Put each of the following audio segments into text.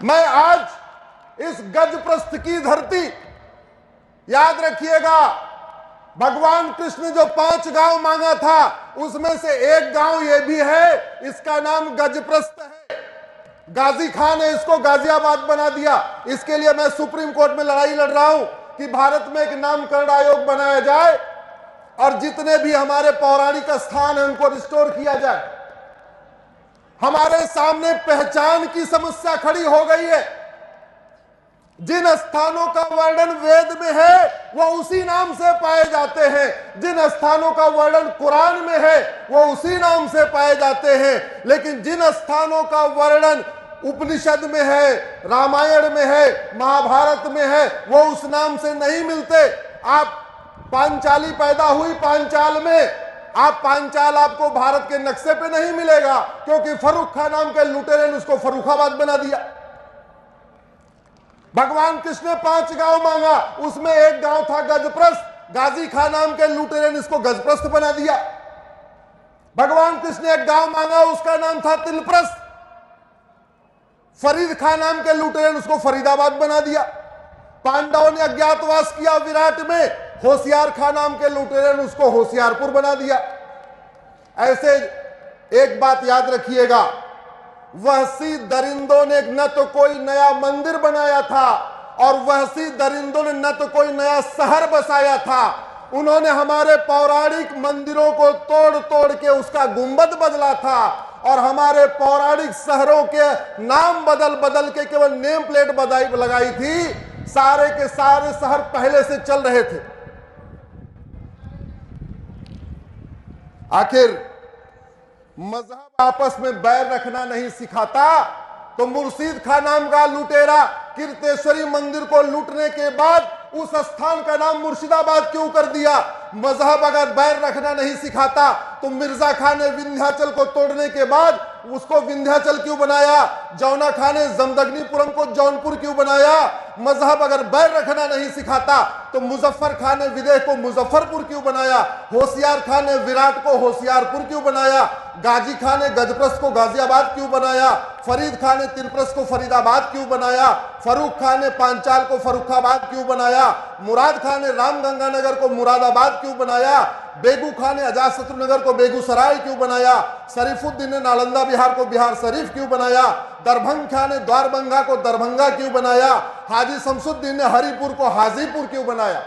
मैं आज इस गजप्रस्थ की धरती, याद रखिएगा, भगवान कृष्ण जो 5 गांव मांगा था उसमें से एक गांव यह भी है, इसका नाम गजप्रस्थ है। गाजी खान ने इसको गाजियाबाद बना दिया। इसके लिए मैं सुप्रीम कोर्ट में लड़ाई लड़ रहा हूं कि भारत में एक नामकरण आयोग बनाया जाए और जितने भी हमारे पौराणिक स्थान हैं उनको रिस्टोर किया जाए। हमारे सामने पहचान की समस्या खड़ी हो गई है। जिन स्थानों का वर्णन वेद में है वो उसी नाम से पाए जाते हैं, जिन स्थानों का वर्णन कुरान में है वो उसी नाम से पाए जाते हैं, लेकिन जिन स्थानों का वर्णन उपनिषद में है, रामायण में है, महाभारत में है, वो उस नाम से नहीं मिलते। आप पांचाली पैदा हुई पांचाल में, आप पांचाल आपको भारत के नक्शे पे नहीं मिलेगा, क्योंकि फर्रुख खान नाम के लुटेरे ने उसको फर्रुखाबाद बना दिया। भगवान कृष्ण ने 5 गांव मांगा, उसमें एक गांव था गजप्रस्थ। गाजी खान नाम के लुटेरे ने इसको गजप्रस्थ बना दिया। भगवान कृष्ण ने एक गांव मांगा, उसका नाम था तिलप्रस्थ। फरीद खान नाम के लुटेरे ने उसको फरीदाबाद बना दिया। पांडवों ने अज्ञातवास किया विराट में, होशियार खान नाम के लुटेरे ने उसको होशियारपुर बना दिया। ऐसे एक बात याद रखिएगा, वहसी दरिंदों ने न तो कोई नया मंदिर बनाया था और वहसी दरिंदों ने न तो कोई नया शहर बसाया था। उन्होंने हमारे पौराणिक मंदिरों को तोड़ तोड़ के उसका गुंबद बदला था और हमारे पौराणिक शहरों के नाम बदल बदल के केवल नेम प्लेट लगाई थी। सारे के सारे शहर पहले से चल रहे थे। आखिर मजहब आपस में बैर रखना नहीं सिखाता, तो मुर्शीद खान नाम का लुटेरा कीर्तेश्वरी मंदिर को लूटने के बाद उस स्थान का नाम मुर्शिदाबाद क्यों कर दिया? मजहब अगर बैर रखना नहीं सिखाता तो मिर्जा खान ने विंध्याचल को तोड़ने के बाद उसको विंध्याचल क्यों बनाया? जौना खान ने जमदग्नीपुरम को जौनपुर क्यों बनाया? मजहब अगर बैर रखना नहीं सिखाता तो मुजफ्फर खान ने विदेह को मुजफ्फरपुर क्यों बनाया? होशियार खान ने विराट को होशियारपुर क्यों बनाया? गाजी खान ने गजप्रस्थ को गाजियाबाद क्यों बनाया? फरीद खान ने तिलप्रस्थ को फरीदाबाद क्यों बनाया? फर्रुख खान ने पांचाल को फर्रुखाबाद क्यों बनाया? मुराद खान ने रामगंगानगर को मुरादाबाद क्यों बनाया? बेगू खान ने अजातशत्रु को बेगूसराय क्यों बनाया? शरीफुद्दीन ने नालंदा बिहार को बिहार शरीफ क्यों बनाया? दरभंग खान ने द्वारबंगा को दरभंगा क्यों बनाया? हाजी शमसुद्दीन ने हरिपुर को हाजीपुर क्यों बनाया?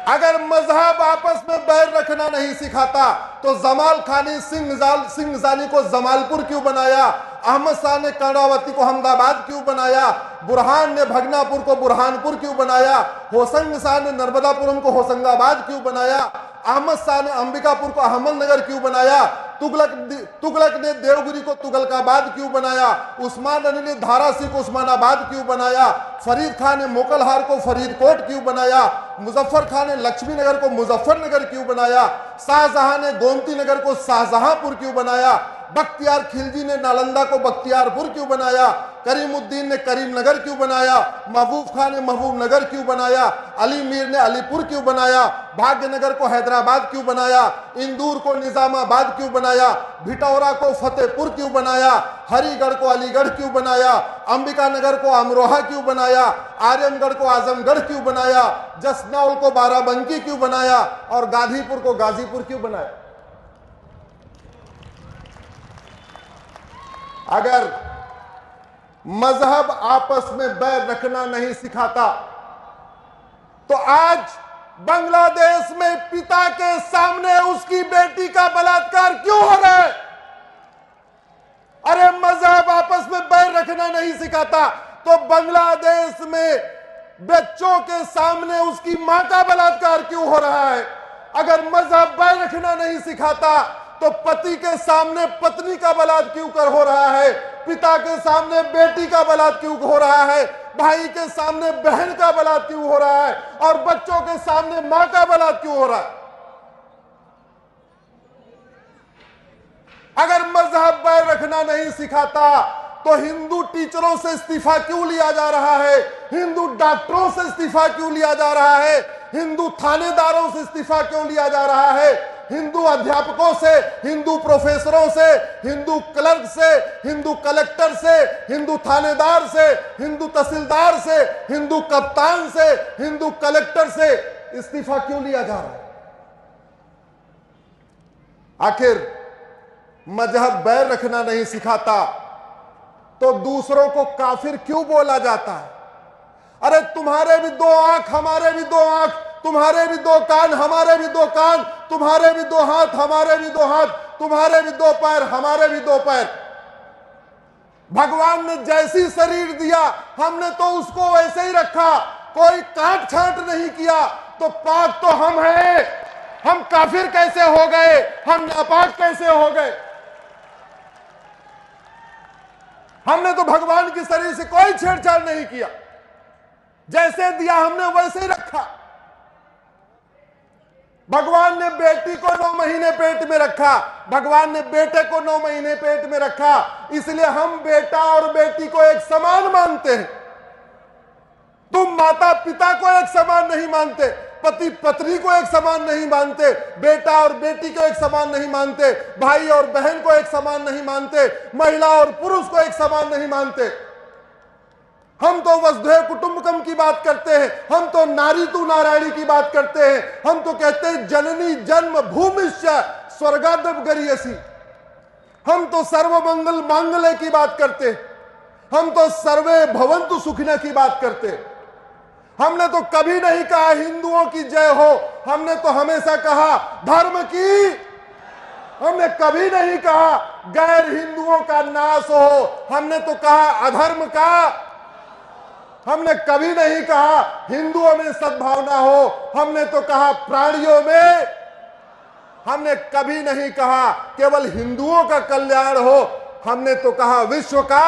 अगर मजहब आपस में बैर रखना नहीं सिखाता तो जमाल खानी सिंह जानी को जमालपुर क्यों बनाया? अहमद शाह ने कर्णावती को अहमदाबाद क्यों बनाया? बुरहान ने भगनापुर को बुरहानपुर क्यों बनाया? होशंग शाह ने नर्मदापुरम को होशंगाबाद क्यों बनाया? अहमद शाह ने अंबिकापुर को अहमदनगर क्यों बनाया? तुगलक ने देवगिरी को तुगलकाबाद क्यों बनाया? उस्मान अली ने धारासी को उस्मानाबाद क्यों बनाया? फरीद खान ने मोकलहार को फरीदकोट क्यों बनाया? मुजफ्फर खान ने लक्ष्मीनगर को मुजफ्फरनगर क्यों बनाया? शाहजहां ने गोमती नगर को शाहजहांपुर क्यों बनाया? बख्तियार खिलजी ने नालंदा को बख्तियारपुर क्यों बनाया? करीमुद्दीन ने करीमनगर क्यों बनाया? महबूब खान ने महबूबनगर क्यों बनाया? अली मीर ने अलीपुर क्यों बनाया? भाग्यनगर को हैदराबाद क्यों बनाया? इंदौर को निजामाबाद क्यों बनाया? भिटौरा को फतेहपुर क्यों बनाया? हरिगढ़ को अलीगढ़ क्यों बनाया? अंबिकानगर को अमरोहा क्यों बनाया? आर्यनगढ़ को आजमगढ़ क्यों बनाया? जसनौल को बाराबंकी क्यों बनाया? और गाजीपुर को गाजीपुर क्यों बनाया? अगर मजहब आपस में बैर रखना नहीं सिखाता तो आज बांग्लादेश में पिता के सामने उसकी बेटी का बलात्कार क्यों हो रहा है? अरे मजहब आपस में बैर रखना नहीं सिखाता तो बांग्लादेश में बच्चों के सामने उसकी मां का बलात्कार क्यों हो रहा है? अगर मजहब बैर रखना नहीं सिखाता तो पति के सामने पत्नी का बलात्कार क्यों कर हो रहा है? पिता के सामने बेटी का बलात्कार क्यों हो रहा है? भाई के सामने बहन का बलात्कार क्यों हो रहा है? और बच्चों के सामने मां का बलात्कार क्यों हो रहा है? अगर मजहब बैर रखना नहीं सिखाता तो हिंदू टीचरों से इस्तीफा क्यों लिया जा रहा है? हिंदू डॉक्टरों से इस्तीफा क्यों लिया जा रहा है? हिंदू थानेदारों से इस्तीफा क्यों लिया जा रहा है? हिंदू अध्यापकों से, हिंदू प्रोफेसरों से, हिंदू क्लर्क से, हिंदू कलेक्टर से, हिंदू थानेदार से, हिंदू तहसीलदार से, हिंदू कप्तान से, हिंदू कलेक्टर से इस्तीफा क्यों लिया जा रहा है? आखिर मजहब बैर रखना नहीं सिखाता तो दूसरों को काफिर क्यों बोला जाता है? अरे तुम्हारे भी दो आंख, हमारे भी दो आंख, तुम्हारे भी दो कान, हमारे भी दो कान, तुम्हारे भी दो हाथ, हमारे भी दो हाथ, तुम्हारे भी दो पैर, हमारे भी दो पैर। भगवान ने जैसी शरीर दिया हमने तो उसको वैसे ही रखा, कोई काट छांट नहीं किया। तो पाक तो हम हैं, हम काफिर कैसे हो गए? हम नापाक कैसे हो गए? हमने तो भगवान की शरीर से कोई छेड़छाड़ नहीं किया, जैसे दिया हमने वैसे ही रखा। भगवान ने बेटी को 9 महीने पेट में रखा, भगवान ने बेटे को 9 महीने पेट में रखा, इसलिए हम बेटा और बेटी को एक समान मानते हैं। तुम माता पिता को एक समान नहीं मानते, पति पत्नी को एक समान नहीं मानते, बेटा और बेटी को एक समान नहीं मानते, भाई और बहन को एक समान नहीं मानते, महिला और पुरुष को एक समान नहीं मानते। हम तो वसुधैव कुटुंबकम की बात करते हैं, हम तो नारी तू नारायणी की बात करते हैं, हम तो कहते हैं जननी जन्म भूमिश्च स्वर्गादप गरियसी। हम तो सर्वमंगल मांगल्य की बात करते हैं, हम तो सर्वे भवन्तु सुखिनः की बात करते हैं। हमने तो कभी नहीं कहा हिंदुओं की जय हो, हमने तो हमेशा कहा धर्म की। हमने कभी नहीं कहा गैर हिंदुओं का नाश हो, हमने तो कहा अधर्म का। हमने कभी नहीं कहा हिंदुओं में सद्भावना हो, हमने तो कहा प्राणियों में। हमने कभी नहीं कहा केवल हिंदुओं का कल्याण हो, हमने तो कहा विश्व का